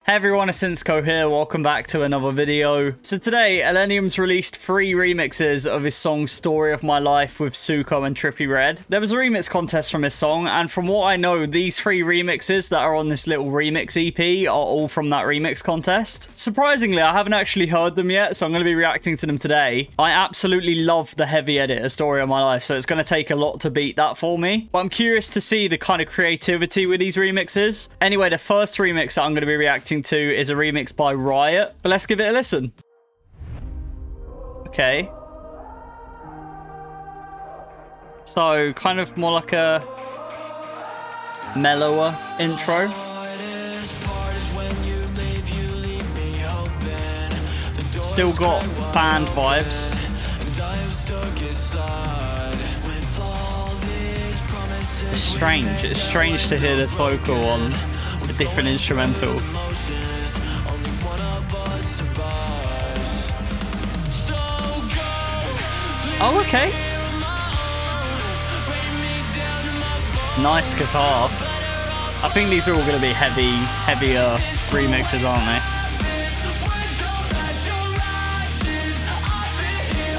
Hey everyone, it's Insko here, welcome back to another video. So today, Illenium's released 3 remixes of his song Story of My Life with Suko and Trippie Redd. There was a remix contest from his song, and from what I know, these 3 remixes that are on this little remix EP are all from that remix contest. Surprisingly, I haven't actually heard them yet, so I'm going to be reacting to them today. I absolutely love the heavy edit of Story of My Life, so it's going to take a lot to beat that for me. But I'm curious to see the kind of creativity with these remixes. Anyway, the first remix that I'm going to be reacting to is a remix by Riot, but let's give it a listen. Okay. So, kind of more like a mellower intro. Still got band vibes. It's strange. It's strange to hear this vocal on a different instrumental. Oh, okay. Nice guitar. I think these are all going to be heavier remixes, aren't they?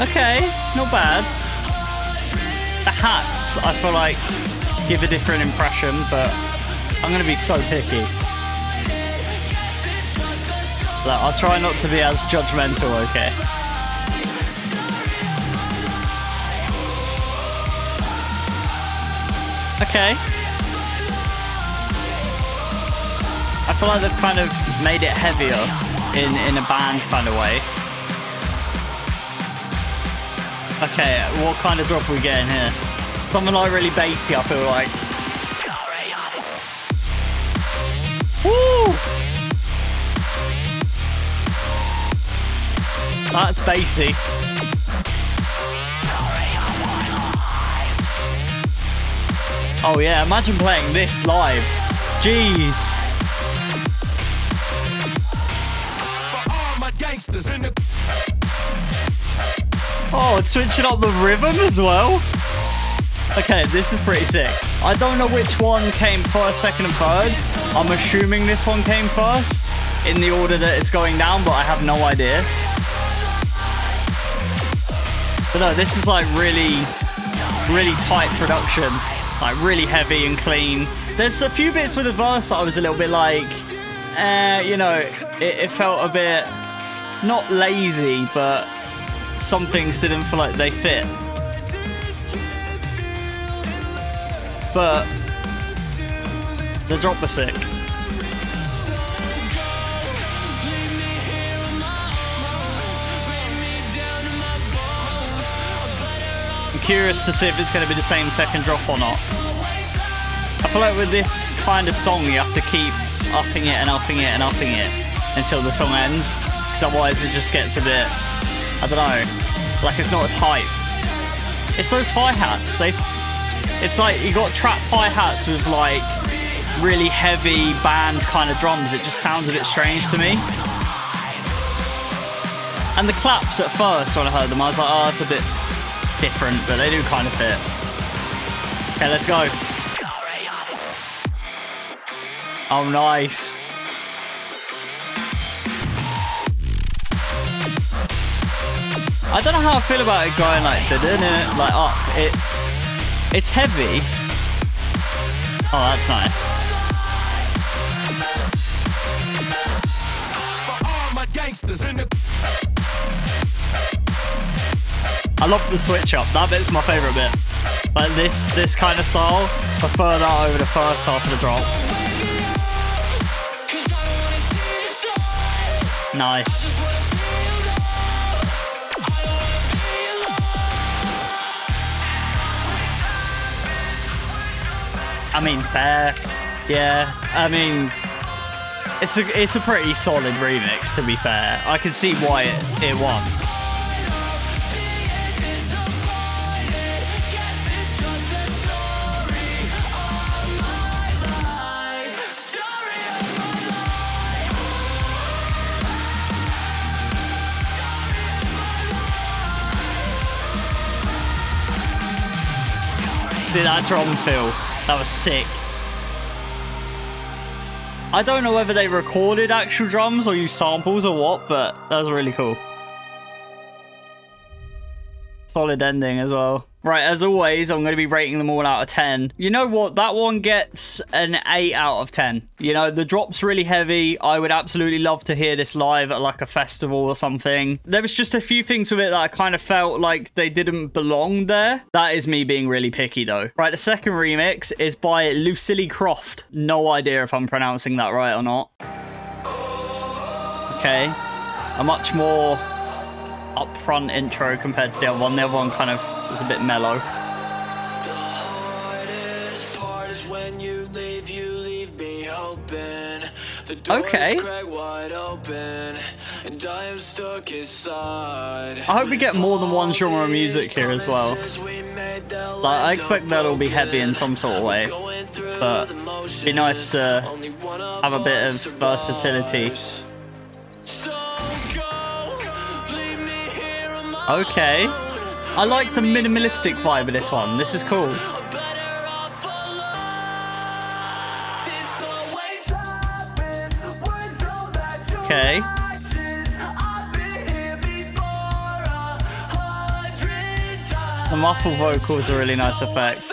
Okay, not bad. The hats, I feel like, give a different impression, but I'm going to be so picky. Look, I'll try not to be as judgmental, okay? Okay. I feel like they've kind of made it heavier in a band kind of way. Okay, what kind of drop are we getting here? Something like really bassy, I feel like. Woo! That's bassy. Oh yeah, imagine playing this live. Jeez. Oh, it's switching up the rhythm as well. Okay, this is pretty sick. I don't know which one came first, second, and third. I'm assuming this one came first in the order that it's going down, but I have no idea. But no, this is like really tight production. Like really heavy and clean. There's a few bits with the verse that I was a little bit like, you know, it felt a bit, not lazy, but some things didn't feel like they fit. But the drop was sick. I'm curious to see if it's going to be the same second drop or not. I feel like with this kind of song, you have to keep upping it and upping it and upping it until the song ends. Because otherwise it just gets a bit, I don't know, like it's not as hype. It's those hi-hats. It's like you got trap hi-hats with like really heavy band kind of drums. It just sounds a bit strange to me. And the claps at first when I heard them, I was like, oh, it's a bit different, but they do kind of fit. Okay, let's go. Oh, nice. I don't know how I feel about it going like up. It's heavy. Oh, that's nice. I love the switch up. That bit's my favourite bit. Like this kind of style. Prefer that over the first half of the drop. Nice. I mean, fair. Yeah. I mean, it's a pretty solid remix, to be fair. I can see why it won. See that drum fill? That was sick. I don't know whether they recorded actual drums or used samples or what, but that was really cool. Solid ending as well. Right, as always, I'm going to be rating them all out of 10. You know what? That one gets an 8 out of 10. You know, the drop's really heavy. I would absolutely love to hear this live at like a festival or something. There was just a few things with it that I kind of felt like they didn't belong there. That is me being really picky though. Right, the second remix is by Lucy Croft. No idea if I'm pronouncing that right or not. Okay. A much more upfront intro compared to the other one. The other one kind of was a bit mellow. The hardest part is when you leave me open. The door is cracked wide open, and I am stuck inside. I hope we get more than one genre of music here as well. Like, I expect that'll be heavy in some sort of way, but it'd be nice to have a bit of versatility. Okay. I like the minimalistic vibe of this one. This is cool. Okay. The muffled vocals are a really nice effect.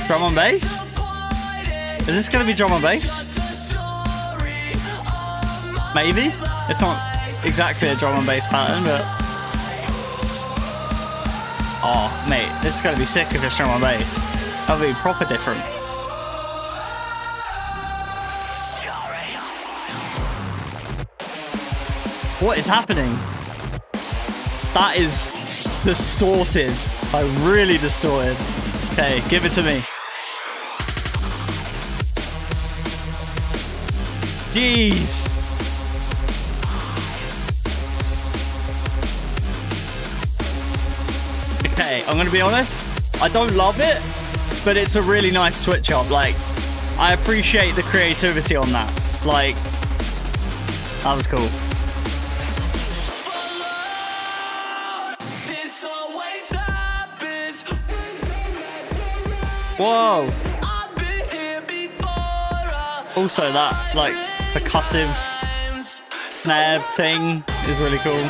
Drum and bass? Is this going to be drum and bass? Maybe? It's not exactly a drum and bass pattern, but... Oh, mate, this is going to be sick if it's drum and bass. That'll be proper different. What is happening? That is distorted. Like, really distorted. Okay, give it to me. Jeez. Okay, I'm gonna be honest, I don't love it, but it's a really nice switch up. Like, I appreciate the creativity on that. Like, that was cool. Whoa! Also, that, like, percussive snare thing is really cool.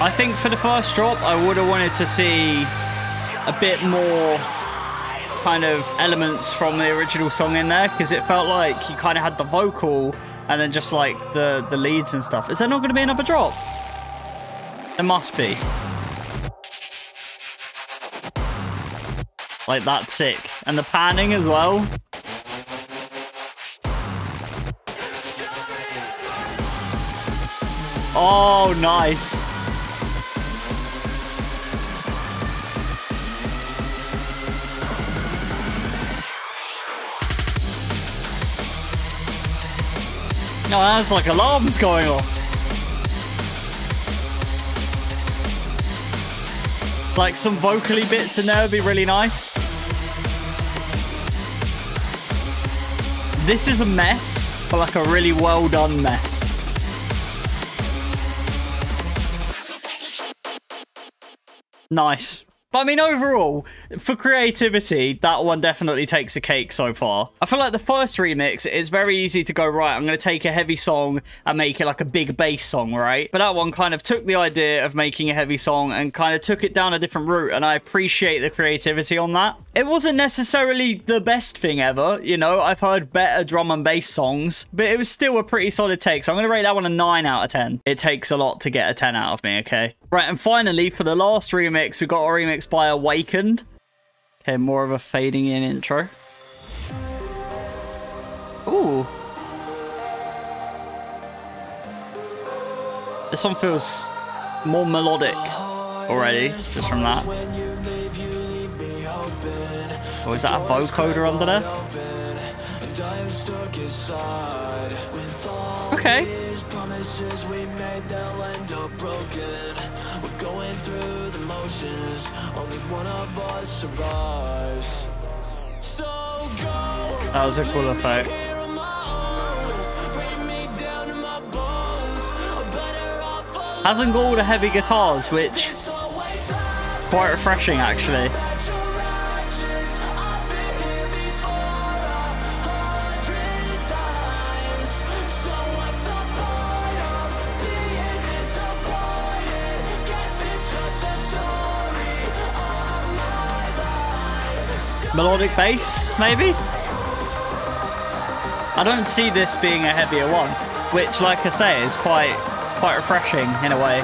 I think for the first drop, I would have wanted to see a bit more kind of elements from the original song in there, because it felt like he kind of had the vocal and then just like the leads and stuff. Is there not going to be another drop? There must be. Like, that's sick. And the panning as well. Oh, nice. No, that's like alarms going off. Like some vocally bits in there would be really nice. This is a mess, but like a really well done mess. Nice. But I mean, overall, for creativity, that one definitely takes a cake so far. I feel like the first remix, it's very easy to go, right, I'm going to take a heavy song and make it like a big bass song, right? But that one kind of took the idea of making a heavy song and kind of took it down a different route, and I appreciate the creativity on that. It wasn't necessarily the best thing ever, you know, I've heard better drum and bass songs, but it was still a pretty solid take, so I'm going to rate that one a 9 out of 10. It takes a lot to get a 10 out of me, okay? Right, and finally, for the last remix, we got a remix by Awakened. Okay, more of a fading in intro. Ooh. This one feels more melodic already, just from that. Oh, is that a vocoder under there? Okay. We're going through the motions, only one of us survives. So That was a cool effect. Hasn't got all the heavy guitars, which is quite refreshing actually. Melodic bass, maybe? I don't see this being a heavier one, which, like I say, is quite refreshing in a way.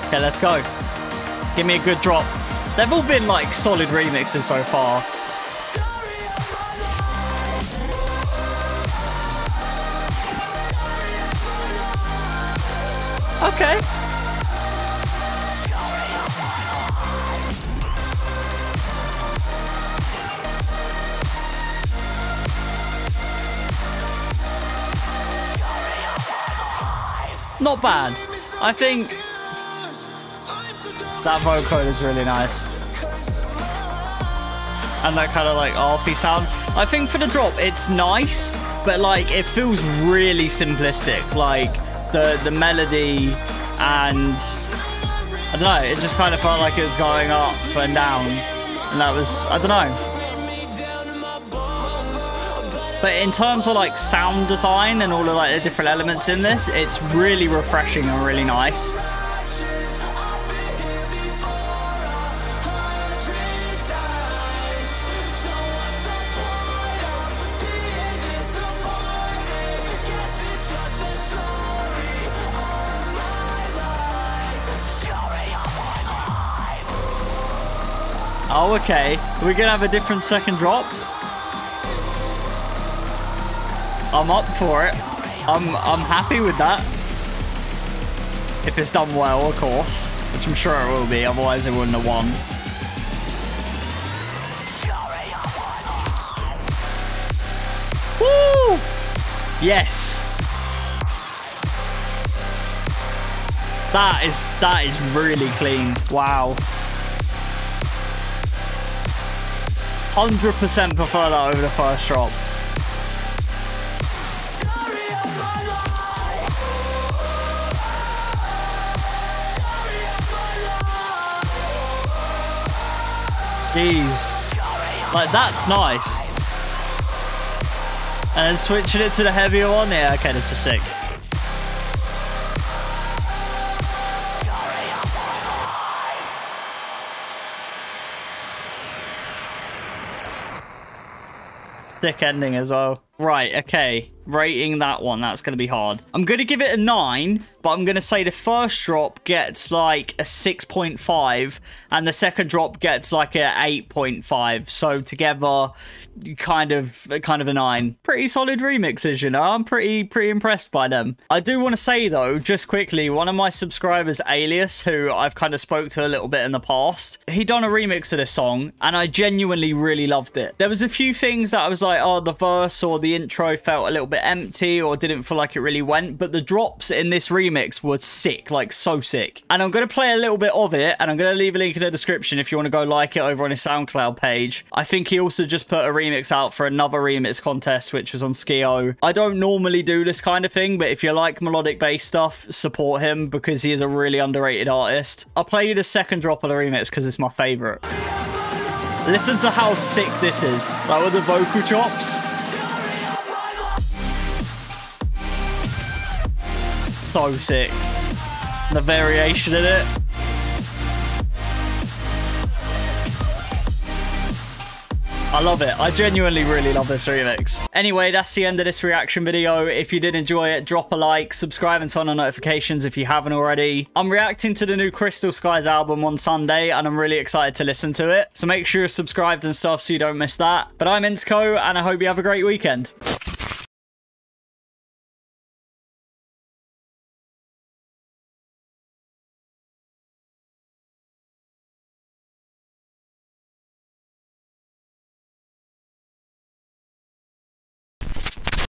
Okay, let's go. Give me a good drop. They've all been like solid remixes so far. Okay. Not bad. I think that vocoder is really nice. And that kind of like RP sound. I think for the drop, it's nice, but like it feels really simplistic. Like the melody and I don't know, it just kind of felt like it was going up and down. And that was, I don't know. But in terms of like sound design and all of like the different elements in this, it's really refreshing and really nice. Oh, okay. We're gonna have a different second drop. I'm up for it. I'm happy with that. If it's done well, of course. Which I'm sure it will be, otherwise it wouldn't have won. Woo! Yes! That is really clean. Wow. 100% prefer that over the first drop. Jeez. Like, that's nice. And then switching it to the heavier one. Yeah, okay, this is sick. Sick ending as well. Right, okay. Rating that one, that's going to be hard. I'm going to give it a 9, but I'm going to say the first drop gets like a 6.5 and the second drop gets like a 8.5. So together, kind of a 9. Pretty solid remixes, you know. I'm pretty impressed by them. I do want to say though, just quickly, one of my subscribers, Alias, who I've kind of spoke to a little bit in the past, he done a remix of this song and I genuinely really loved it. There was a few things that I was like, oh, the verse or the intro felt a little bit empty or didn't feel like it really went, but the drops in this remix were sick, like so sick. And I'm going to play a little bit of it and I'm going to leave a link in the description if you want to go like it over on his SoundCloud page. I think he also just put a remix out for another remix contest, which was on Skio. I don't normally do this kind of thing, but if you like melodic bass stuff, support him because he is a really underrated artist. I'll play you the second drop of the remix because it's my favorite. Listen to how sick this is. Like with the vocal chops. So sick. The variation in it. I love it. I genuinely really love this remix. Anyway, that's the end of this reaction video. If you did enjoy it, drop a like, subscribe and turn on notifications if you haven't already. I'm reacting to the new Crystal Skies album on Sunday and I'm really excited to listen to it. So make sure you're subscribed and stuff so you don't miss that. But I'm Insko and I hope you have a great weekend.